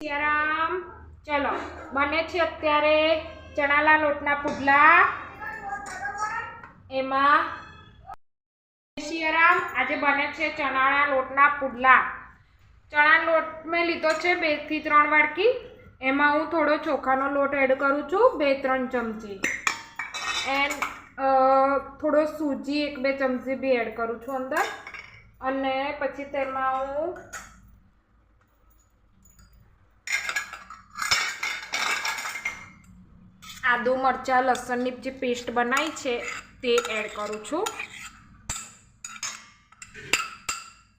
સિયારામ ચલો બને છે અત્યારે ચણાના લોટના પુડલા એમાં સિયારામ આજે બને છે ચણાના લોટના પુડલા ચણાનો લોટ મેં લીધો છે 2 થી 3 વાટકી એમાં હું થોડો ચોખાનો લોટ એડ કરું છું 2-3 ચમચી એન્ડ થોડો સૂજી 1-2 ચમચી બી એડ કરું છું અંદર અને પછી તેમાં હું આદુ મરચાં લસણની જે પેસ્ટ બનાવી છે તે એડ કરું છું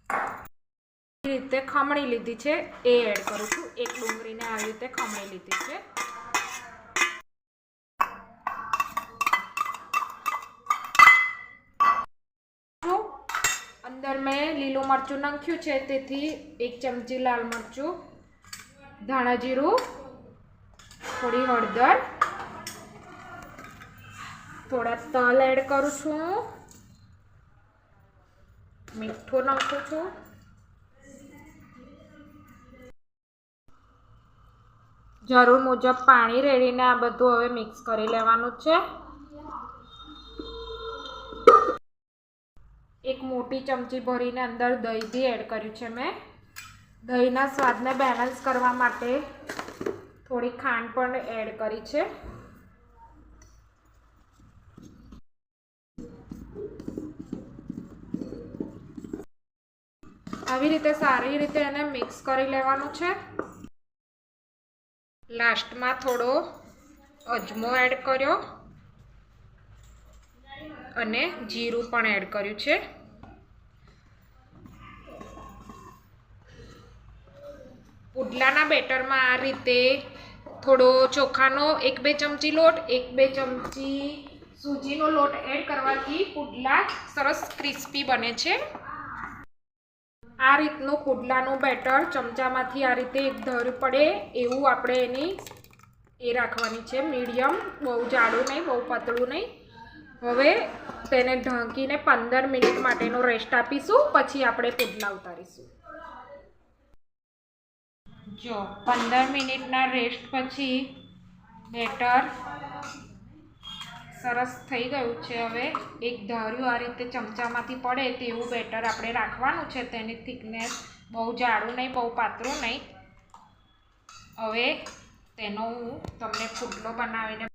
આવી રીતે ખમણી લીધી છે એ એડ કરું છું એક ડુંગળીને આવી રીતે ખમણી લીધી છે અંદર મેં લીલું મરચું નાખ્યું છે તેથી 1 ચમચી લાલ મરચું ધાણા જીરું થોડી હળદર થોડા તલ એડ કરું છું મીઠું નાખું છું જરૂર મુજબ પાણી રેડીને આ બધું હવે મિક્સ કરી લેવાનું છે એક મોટી ચમચી ભરીને અંદર દહીં બી એડ કર્યું છે મેં દહીંના સ્વાદને બેલેન્સ કરવા માટે થોડી ખાંડ પણ એડ કરી છે આવી રીતે સારી રીતે એને મિક્સ કરી લેવાનું છે લાસ્ટમાં થોડો અજમો એડ કર્યો અને જીરું પણ એડ કર્યું છે પુડલાના બેટરમાં આ રીતે થોડો ચોખાનો 1-2 ચમચી લોટ 1-2 ચમચી સૂજીનો લોટ એડ કરવાથી પુડલા સરસ ક્રિસ્પી બને છે આ રીતનું પુડલાનું બેટર ચમચામાંથી આ રીતે એક ધર પડે એવું આપણે એની એ રાખવાની છે મીડિયમ બહુ જાડું નહીં બહુ પતળું નહીં હવે તેને ઢાંકીને 15 મિનિટ માટેનો રેસ્ટ આપીશું પછી આપણે પુડલા ઉતારીશું જો 15 મિનિટના રેસ્ટ પછી બેટર સરસ થઈ ગયું છે હવે એક ધાર્યું આ રીતે ચમચામાંથી પડે તેવું બેટર આપણે રાખવાનું છે તેની થિકનેસ બહુ જાડું નહીં બહુ પાતળું નહીં હવે તેનો હું તમને પુડલો બનાવીને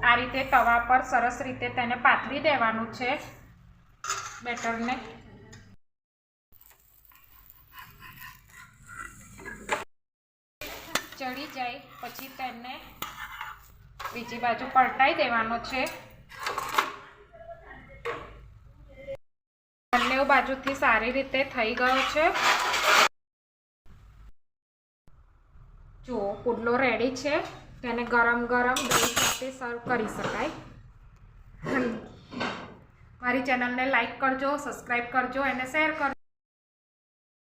આ રીતે તવા પર સરસ રીતે તેને પાથરી દેવાનું છે બેટરને ચડી જાય પછી તેને બીજી બાજુ પલટાઈ દેવાનો છે બંને બાજુથી સારી રીતે થઈ ગયો છે જો પુડલો રેડી છે તેને ગરમ ગરમ દહીં સાથે સર્વ કરી શકાય મારી ચેનલને લાઈક કરજો સબસ્ક્રાઈબ કરજો અને શેર કરજો